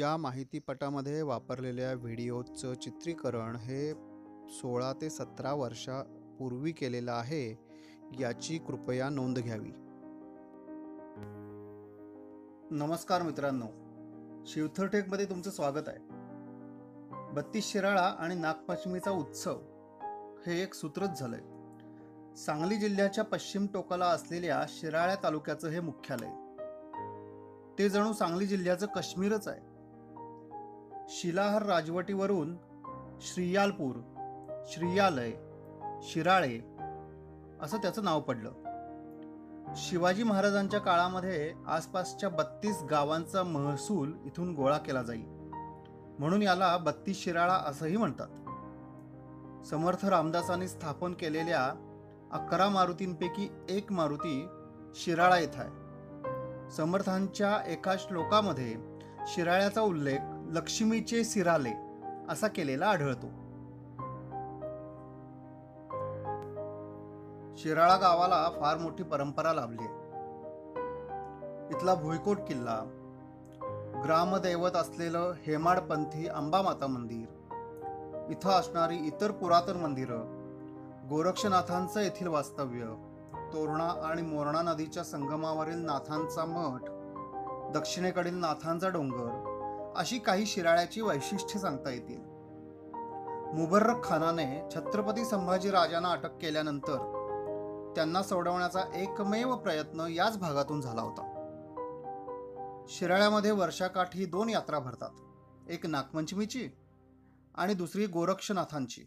या माहितीपटामध्ये वापरलेल्या व्हिडिओचं चित्रीकरण हे 16 ते 17 वर्षापूर्वी केलेलं आहे, याची कृपया नोंद घ्यावी. नमस्कार मित्रांनो, शिवथरटेकमध्ये तुमचं स्वागत आहे. 32 शिराळा आणि नागपंचमीचा उत्सव हे एक सूत्रच झालंय. सांगली जिल्ह्याच्या पश्चिम टोकाला असलेल्या शिराळा तालुक्याचं हे मुख्यालय. ते जणू सांगली जिल्ह्याचं काश्मीरच आहे. शिलाहार राजवटीवरून श्रीयालपूर, श्रीयालय, शिराळे असं त्याचं नाव पडलं. शिवाजी महाराजांच्या काळामध्ये आसपासच्या 32 गावांचा महसूल इथून गोळा केला जाई, म्हणून याला 32 शिराळा असंही म्हणतात. समर्थ रामदासांनी स्थापन केलेल्या 11 मारुतींपैकी एक मारुती शिराळा येथे आहे. समर्थांच्या एका श्लोकामध्ये शिराळ्याचा उल्लेख लक्ष्मीचे सिराले असा केलेला आढळतो. शिराळा गावाला फार मोठी परंपरा लाभली आहे. इथला भुईकोट किल्ला, ग्रामदैवत असलेलं हेमाडपंथी अंबामाता मंदिर, इथं असणारी इतर पुरातन मंदिरं, गोरक्षनाथांचं येथील वास्तव्य, तोरणा आणि मोरणा नदीच्या संगमावरील नाथांचा मठ, दक्षिणेकडील नाथांचा डोंगर अशी काही शिराळ्याची वैशिष्ट्ये सांगता येतील. मुबर्रक खानाने छत्रपती संभाजी राजांना अटक केल्यानंतर त्यांना सोडवण्याचा एकमेव प्रयत्न याच भागातून झाला होता. शिराळ्यामध्ये वर्षाकाठी 2 यात्रा भरतात, एक नागपंचमीची आणि दुसरी गोरक्षनाथांची.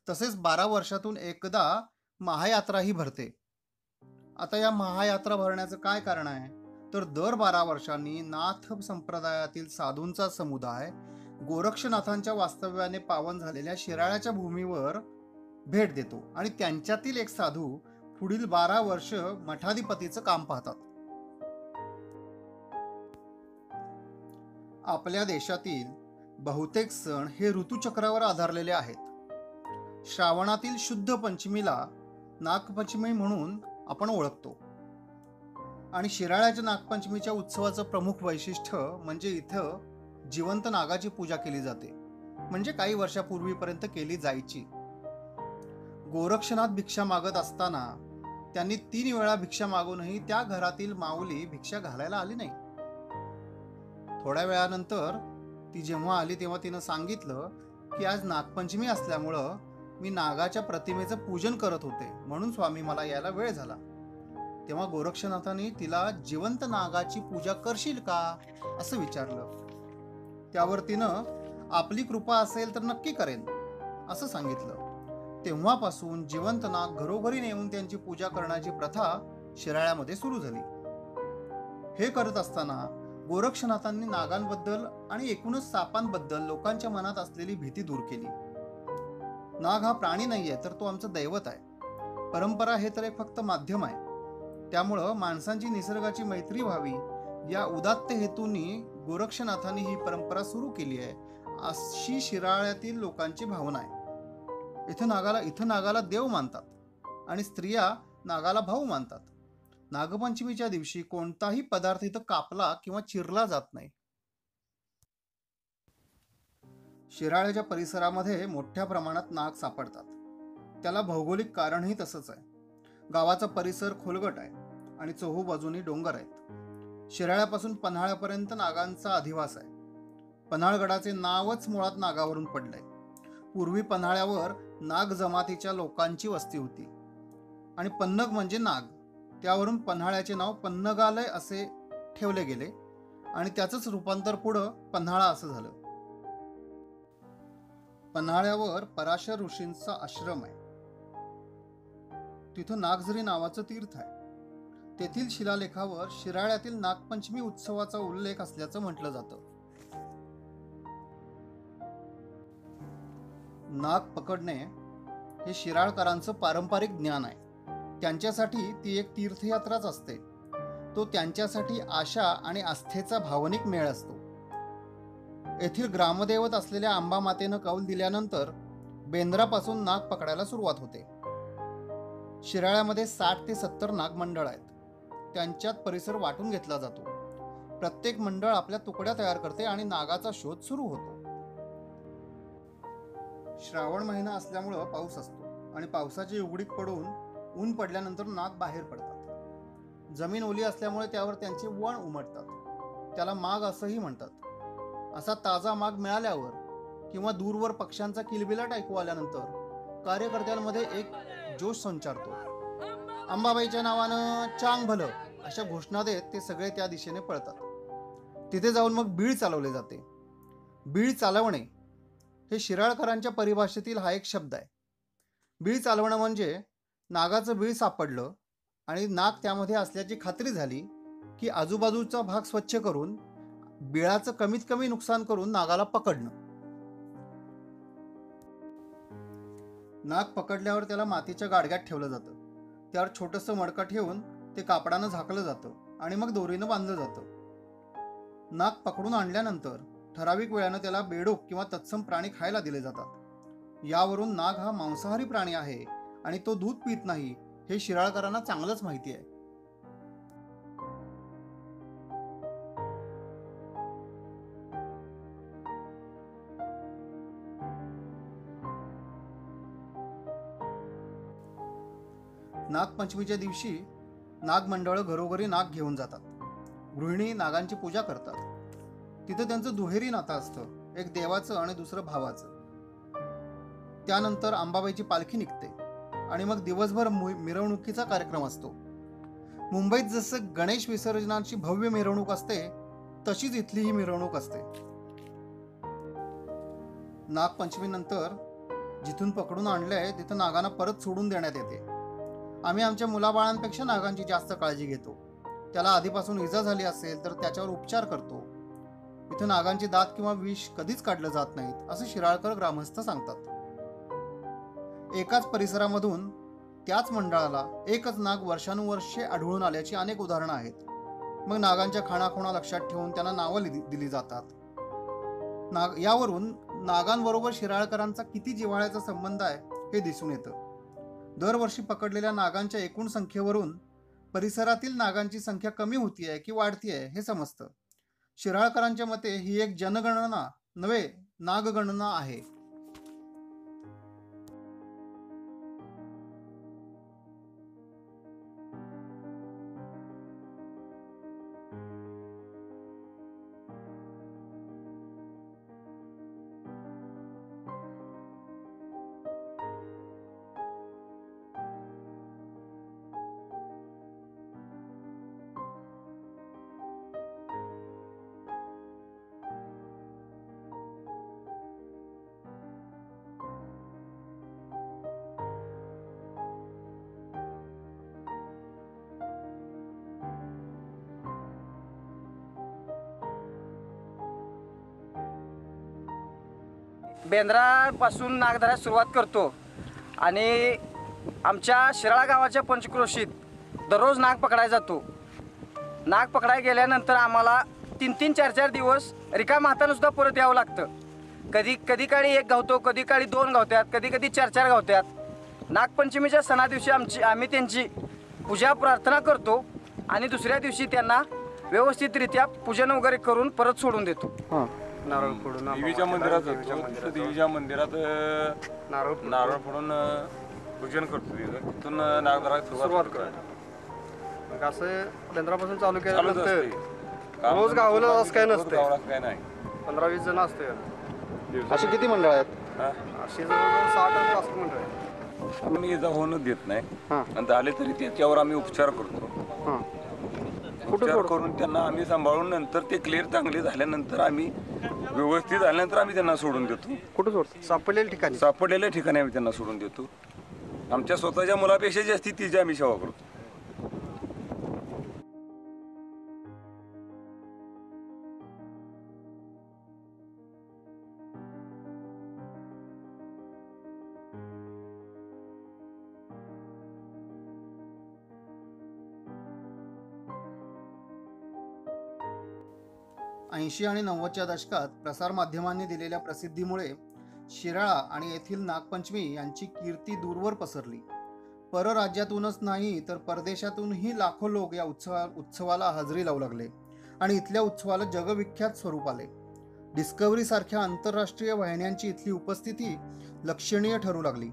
तसेच 12 वर्षातून एकदा महायात्राही भरते. आता या महायात्रा भरण्याचं काय कारण आहे, तर दर 12 वर्षांनी नाथ संप्रदायातील साधूंचा समुदाय गोरक्षनाथांच्या वास्तव्याने पावन झालेल्या शिराळ्याच्या भूमीवर भेट देतो आणि त्यांच्यातील एक साधू पुढील 12 वर्ष मठाधिपतीचं काम पाहतात. आपल्या देशातील बहुतेक सण हे ऋतुचक्रावर आधारलेले आहेत. श्रावणातील शुद्ध पंचमीला नागपंचमी म्हणून आपण ओळखतो आणि शिराळ्याच्या नागपंचमीच्या उत्सवाचं प्रमुख वैशिष्ट्य म्हणजे इथं जिवंत नागाची पूजा केली जाते, म्हणजे काही वर्षापूर्वीपर्यंत केली जायची. गोरक्षनाथ भिक्षा मागत असताना त्यांनी 3 वेळा भिक्षा मागूनही त्या घरातील माऊली भिक्षा घालायला आली नाही. थोड्या वेळानंतर ती जेव्हा आली तेव्हा तिनं सांगितलं की आज नागपंचमी असल्यामुळं मी नागाच्या प्रतिमेचं पूजन करत होते, म्हणून स्वामी मला यायला वेळ झाला. तेव्हा गोरक्षनाथांनी तिला जिवंत नागाची पूजा करशील का असं विचारलं. त्यावर तिनं आपली कृपा असेल तर नक्की करेन असं सांगितलं. तेव्हापासून जिवंत नाग घरोघरी नेऊन त्यांची पूजा करण्याची प्रथा शिराळ्यामध्ये सुरू झाली. हे करत असताना गोरक्षनाथांनी नागांबद्दल आणि एकूणच सापांबद्दल लोकांच्या मनात असलेली भीती दूर केली. नाग हा प्राणी नाहीये, तर तो आमचं दैवत आहे. परंपरा हे तर एक फक्त माध्यम आहे. त्यामुळं माणसांची निसर्गाची मैत्री व्हावी या उदात्त हेतूंनी गोरक्षनाथांनी ही परंपरा सुरू केली आहे, अशी शिराळ्यातील लोकांची भावना आहे. इथं नागाला देव मानतात आणि स्त्रिया नागाला भाऊ मानतात. नागपंचमीच्या दिवशी कोणताही पदार्थ इथं कापला किंवा चिरला जात नाही. शिराळ्याच्या परिसरामध्ये मोठ्या प्रमाणात नाग सापडतात. त्याला भौगोलिक कारणही तसंच आहे. गावाचा परिसर खोलगट आहे आणि चोहोबाजूनी डोंगर आहेत. शिराळ्यापासून पन्हाळ्यापर्यंत नागांचा अधिवास आहे. पन्हाळगडाचे नावच मुळात नागावरून पडलंय. पूर्वी पन्हाळ्यावर नाग जमातीच्या लोकांची वस्ती होती आणि पन्नग म्हणजे नाग, त्यावरून पन्हाळ्याचे नाव पन्नगालय असे ठेवले गेले आणि त्याचंच रूपांतर पुढं पन्हाळा असं झालं. पन्हाळ्यावर पराशर ऋषींचा आश्रम आहे. तिथं नागझरी नावाचं तीर्थ आहे. तेथील शिलालेखावर शिराळ्यातील नागपंचमी उत्सवाचा उल्लेख असल्याचं म्हटलं जातं. नाग पकडणे हे शिराळकरांचं पारंपरिक ज्ञान आहे. त्यांच्यासाठी ती एक तीर्थयात्राच असते. तो त्यांच्यासाठी आशा आणि आस्थेचा भावनिक मेळ असतो. येथील ग्रामदैवत असलेल्या अंबामातेनं कौल दिल्यानंतर बेंद्रापासून नाग पकडायला सुरुवात होते. शिराळ्यामध्ये 60 ते 70 नागमंडळ आहेत. त्यांच्यात परिसर वाटून घेतला जातो. प्रत्येक मंडळ आपल्या तुकड्या तयार करते आणि नागाचा शोध सुरू होतो. श्रावण महिना असल्यामुळं पाऊस असतो आणि पावसाची उघडीक पडून ऊन पडल्यानंतर नाग बाहेर पडतात. जमीन ओली असल्यामुळे त्यावर त्यांचे वण उमटतात. त्याला माग असंही म्हणतात. असा ताजा माग मिळाल्यावर किंवा दूरवर पक्ष्यांचा किलबिलाट ऐकू आल्यानंतर कार्यकर्त्यांमध्ये एक जोश संचारतो. अंबाबाईच्या नावानं चांग भलं अशा घोषणा देत ते सगळे त्या दिशेने पळतात. तिथे जाऊन मग बीळ चालवले जाते. बीळ चालवणे हे शिराळकरांच्या परिभाषेतील हा एक शब्द आहे. बीळ चालवणं म्हणजे नागाचं बीळ सापडलं आणि नाग त्यामध्ये असल्याची खात्री झाली की आजूबाजूचा भाग स्वच्छ करून बिळाचं कमीत कमी नुकसान करून नागाला पकडणं. नाग पकडल्यावर त्याला मातीच्या गाडग्यात ठेवलं जातं. त्यावर छोटंसं मडकं ठेवून ते कापडानं झाकलं जातं आणि मग दोरीनं बांधलं जातं. नाग पकडून आणल्यानंतर ठराविक वेळानं त्याला बेडूक किंवा तत्सम प्राणी खायला दिले जातात. यावरून नाग हा मांसाहारी प्राणी आहे आणि तो दूध पित नाही हे शिराळकरांना चांगलंच माहिती आहे. नागपंचमीच्या दिवशी नागमंडळ घरोघरी नाग घेऊन जातात. गृहिणी नागांची पूजा करतात. तिथं त्यांचं दुहेरी नातं असतं, एक देवाचं आणि दुसरं भावाचं. त्यानंतर अंबाबाईची पालखी निघते आणि मग दिवसभर मिरवणुकीचा कार्यक्रम असतो. मुंबईत जसं गणेश विसर्जनाची भव्य मिरवणूक असते तशीच इथली ही मिरवणूक असते. नागपंचमीनंतर जिथून पकडून आणलंय तिथं नागांना परत सोडून देण्यात येते. आम्ही आमच्या मुलाबाळांपेक्षा नागांची जास्त काळजी घेतो. त्याला आधीपासून इजा झाली असेल तर त्याच्यावर उपचार करतो. इथं नागांची दात किंवा विष कधीच काढलं जात नाहीत असं शिराळकर ग्रामस्थ सांगतात. एकाच परिसरामधून त्याच मंडळाला एकच नाग वर्षानुवर्षे आढळून आल्याची अनेक उदाहरणं आहेत. मग नागांच्या खाणाखुणा लक्षात ठेवून त्यांना नावं दिली जातात. यावरून नागांबरोबर शिराळकरांचा किती जिव्हाळ्याचा संबंध आहे हे दिसून येतं. दरवर्षी पकडलेल्या नागांच्या एकूण संख्येवरून परिसरातील नागांची संख्या कमी होतीये की वाढतीये हे समजतं. शिराळकरांच्या मते ही एक जनगणना नव्हे, नागगणना आहे. बेंद्रापासून नागधरास सुरुवात करतो आणि आमच्या शिराळा गावाच्या पंचक्रोशीत दररोज नाग पकडायला जातो. नाग पकडायला गेल्यानंतर आम्हाला 3-3, 4-4 दिवस रिकाम हातानं सुद्धा परत यावं लागतं. कधी काळी एक गावतो, कधी काळी 2 गावतात, कधी 4-4 गावतात. नागपंचमीच्या सणा दिवशी आम्ही त्यांची पूजा प्रार्थना करतो आणि दुसऱ्या दिवशी त्यांना व्यवस्थितरित्या पूजन वगैरे करून परत सोडून देतो. नारळ फोडून देवीच्या मंदिरात जातो. देवीच्या मंदिरात नारळ फोडून पूजन करतो. तिथून नागधराला सुरुवात करतो. मग असं बेंद्रापासून चालू केल्यानंतर रोज गावाला असं काय नसतं. काय नाही, 15-20 जण असते. अशी किती मंडळ आहेत? अशी जवळजवळ 60-65 मंडळ आहेत. आपण इजा होणं देत नाही आणि झाले तरी त्याच्यावर आम्ही उपचार करतो. उपचार करून त्यांना आम्ही सांभाळून नंतर ते क्लिअर चांगले झाल्यानंतर आम्ही व्यवस्थित झाल्यानंतर आम्ही त्यांना सोडून देतो. कुठं सोडतो? सापडलेल्या ठिकाणी आम्ही त्यांना सोडून देतो. आमच्या स्वतःच्या मुलापेक्षा जास्ती तिची आम्ही सेवा करतो. ऐंशी आणि 90च्या दशकात प्रसारमाध्यमांनी दिलेल्या प्रसिद्धीमुळे शिराळा आणि येथील नागपंचमी यांची कीर्ती दूरवर पसरली. परराज्यातूनच नाही तर परदेशातूनही लाखो लोक या उत्सवाला हजेरी लावू लागले आणि इथल्या उत्सवाला जगविख्यात स्वरूप आले. डिस्कव्हरी सारख्या आंतरराष्ट्रीय वाहिन्यांची इथली उपस्थिती लक्षणीय ठरू लागली.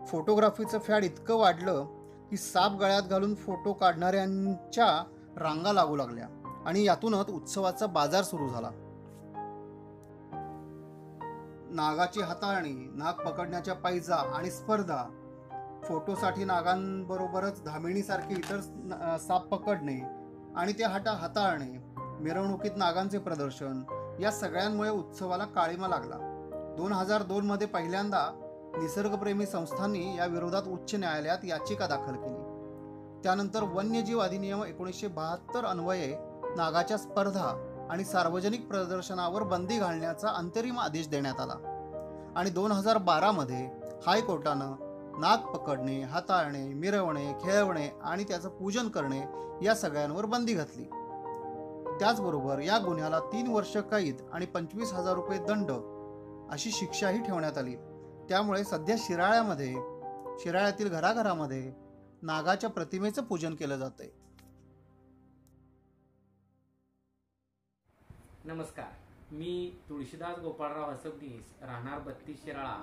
फोटोग्राफीचं फॅड इतकं वाढलं की साप गळ्यात घालून फोटो काढणाऱ्यांच्या रांगा लागू लागल्या आणि यातूनच उत्सवाचा बाजार सुरू झाला. नागाची हाताळणी, नाग पकडण्याच्या पैजा आणि स्पर्धा, फोटोसाठी नागांबरोबरच धामिणीसारखे इतर साप पकडणे आणि ते हाताळणे, मिरवणुकीत नागांचे प्रदर्शन, या सगळ्यांमुळे उत्सवाला काळिमा लागला. 2002 मध्ये पहिल्यांदा निसर्गप्रेमी संस्थांनी या विरोधात उच्च न्यायालयात याचिका दाखल केली. त्यानंतर वन्यजीव अधिनियम 1972 अन्वये नागाच्या स्पर्धा आणि सार्वजनिक प्रदर्शनावर बंदी घालण्याचा अंतरिम आदेश देण्यात आला आणि 2012 मध्ये हायकोर्टानं नाग पकडणे, हाताळणे, मिरवणे, खेळवणे आणि त्याचं पूजन करणे या सगळ्यांवर बंदी घातली. त्याचबरोबर या गुन्ह्याला 3 वर्ष कैद आणि 25,000 रुपये दंड अशी शिक्षाही ठेवण्यात आली. त्यामुळे सध्या शिराळ्यातील घराघरामध्ये नागाच्या प्रतिमेचं पूजन केलं जातंय. नमस्कार, मी तुळशीदास गोपाळराव हसबनीस, राहणार 32 शिराळा.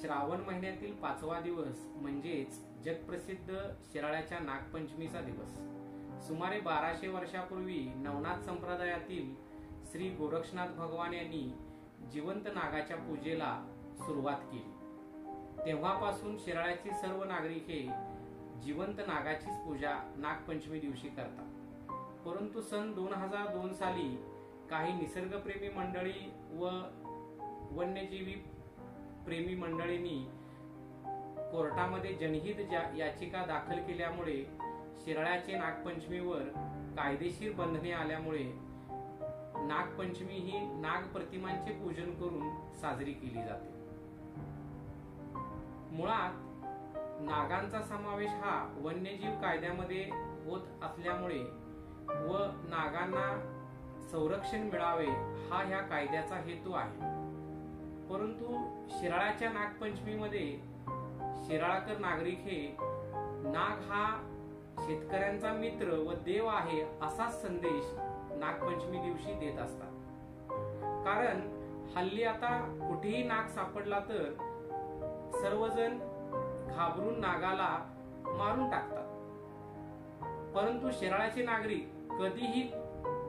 श्रावण महिन्यातील 5वा दिवस म्हणजेच जगप्रसिद्ध शिराळ्याच्या नागपंचमीचा दिवस. सुमारे 1200 वर्षापूर्वी नवनाथ संप्रदायातील श्री गोरक्षनाथ भगवान यांनी जिवंत नागाच्या पूजेला सुरुवात केली. तेव्हापासून शिराळ्याची सर्व नागरिक हे जिवंत नागाचीच पूजा नागपंचमी दिवशी करतात. परंतु सन 2002 साली काही निसर्गप्रेमी मंडळी व वन्यजीवी प्रेमी मंडळींनी कोर्टामध्ये जनहित याचिका दाखल केल्यामुळे शिराळ्याचे नागपंचमीवर कायदेशीर बंधने आल्यामुळे नागपंचमी ही नाग प्रतिमांचे पूजन करून साजरी केली जाते. मुळात नागांचा समावेश हा वन्यजीव कायद्यामध्ये होत असल्यामुळे व नागांना संरक्षण मिळावे हा ह्या कायद्याचा हेतू आहे. परंतु शिराळ्याच्या नागपंचमीमध्ये शिराळकर नागरिक हे नाग हा शेतकऱ्यांचा मित्र व देव आहे असा संदेश नागपंचमी दिवशी देत असतात. कारण हल्ली आता कुठेही नाग सापडला तर सर्वजण घाबरून नागाला मारून टाकतात. परंतु शिराळ्याचे नागरिक कधीही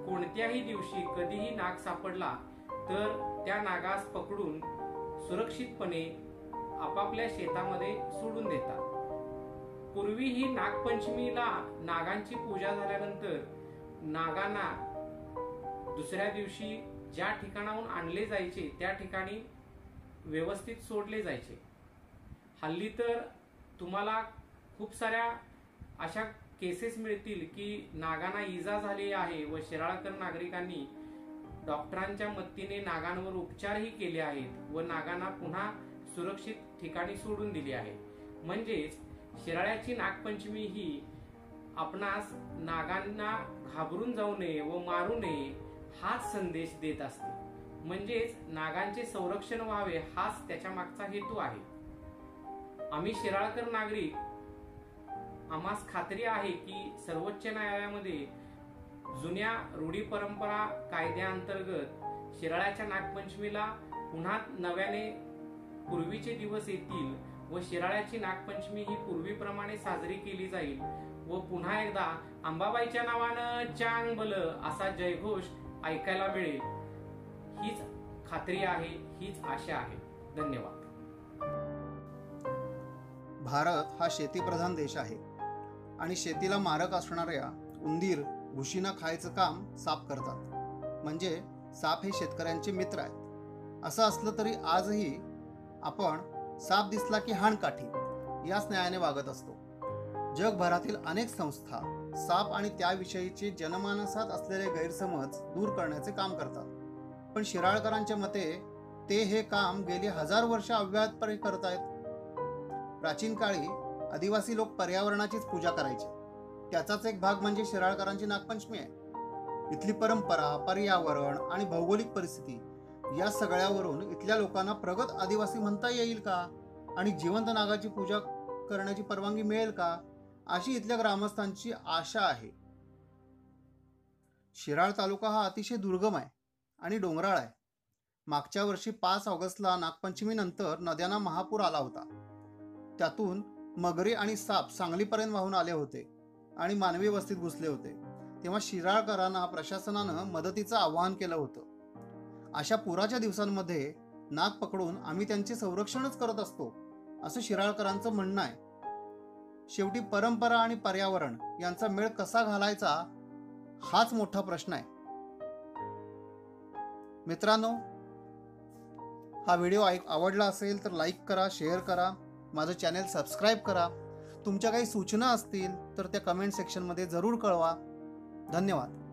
कोणत्याही दिवशी कधीही नाग सापडला तर त्या नागास पकडून सुरक्षितपणे आपापल्या शेतामध्ये सोडून देतात. पूर्वी ही नागपंचमीला नागांची पूजा झाल्यानंतर नागांना दुसऱ्या दिवशी ज्या ठिकाणाहून आणले जायचे त्या ठिकाणी व्यवस्थित सोडले जायचे. हल्ली तर तुम्हाला खूप साऱ्या अशा केसेस मिळतील की नागांना इजा झाली आहे व शिराळकर नागरिकांनी डॉक्टरांच्या मदतीने नागांवर उपचारही केले आहेत व नागांना पुन्हा सुरक्षित ठिकाणी सोडून दिले आहे. म्हणजेच शिराळ्याची नागपंचमी ही आपणास नागांना घाबरून जाऊ नये व मारू नये हाच संदेश देत असते. म्हणजेच नागांचे संरक्षण व्हावे हाच त्याच्या मागचा हेतू आहे. आम्ही शिराळकर नागरिक आम्हास खात्री आहे की सर्वोच्च न्यायालयामध्ये जुन्या रूढी परंपरा कायद्याअंतर्गत शिराळ्याच्या नागपंचमीला पुन्हा नव्याने पूर्वीचे दिवस येतील व शिराळ्याची नागपंचमी ही पूर्वीप्रमाणे साजरी केली जाईल व पुन्हा एकदा अंबाबाईच्या नावानं चांग भल असा जयघोष ऐकायला मिळेल हीच खात्री आहे, हीच आशा आहे. धन्यवाद. भारत हा शेतीप्रधान देश आहे आणि शेतीला मारक असणाऱ्या उंदीर, घुशीना खायचं काम साप करतात. म्हणजे साप हे शेतकऱ्यांचे मित्र आहेत. असं असलं तरी आजही आपण साप दिसला की हाणकाठी याच न्यायाने वागत असतो. जगभरातील अनेक संस्था साप आणि त्याविषयीचे जनमानसात असलेले गैरसमज दूर करण्याचे काम करतात. पण शिराळकरांच्या मते ते हे काम गेली 1000 वर्ष अव्याहतपणे करत आहेत. प्राचीन काळी आदिवासी लोक पर्यावरणाचीच पूजा करायचे. त्याचाच एक भाग म्हणजे शिराळकरांची नागपंचमी आहे. इथली परंपरा, पर्यावरण आणि भौगोलिक परिस्थिती या सगळ्यावरून इथल्या लोकांना प्रगत आदिवासी म्हणता येईल का आणि जिवंत नागाची पूजा करण्याची परवानगी मिळेल का अशी इथल्या ग्रामस्थांची आशा आहे. शिराळ तालुका हा अतिशय दुर्गम आहे आणि डोंगराळ आहे. मागच्या वर्षी 5 ऑगस्टला नागपंचमीनंतर नद्यांना महापूर आला होता. त्यातून मगरी आणि साप सांगलीपर्यंत वाहून आले होते आणि मानवी वस्तीत घुसले होते. तेव्हा शिराळकरांना प्रशासनानं मदतीचं आवाहन केलं होतं. अशा पुराच्या दिवसांमध्ये नाग पकडून आम्ही त्यांचे संरक्षणच करत असतो, असं शिराळकरांचं म्हणणं आहे. शेवटी परंपरा आणि पर्यावरण यांचा मेळ कसा घालायचा हाच मोठा प्रश्न आहे. मित्रांनो, हा व्हिडिओ आवडला असेल तर लाईक करा, शेअर करा, माझं चॅनेल सबस्क्राईब करा. तुमच्या काही सूचना असतील तर त्या कमेंट सेक्शनमध्ये जरूर कळवा. धन्यवाद.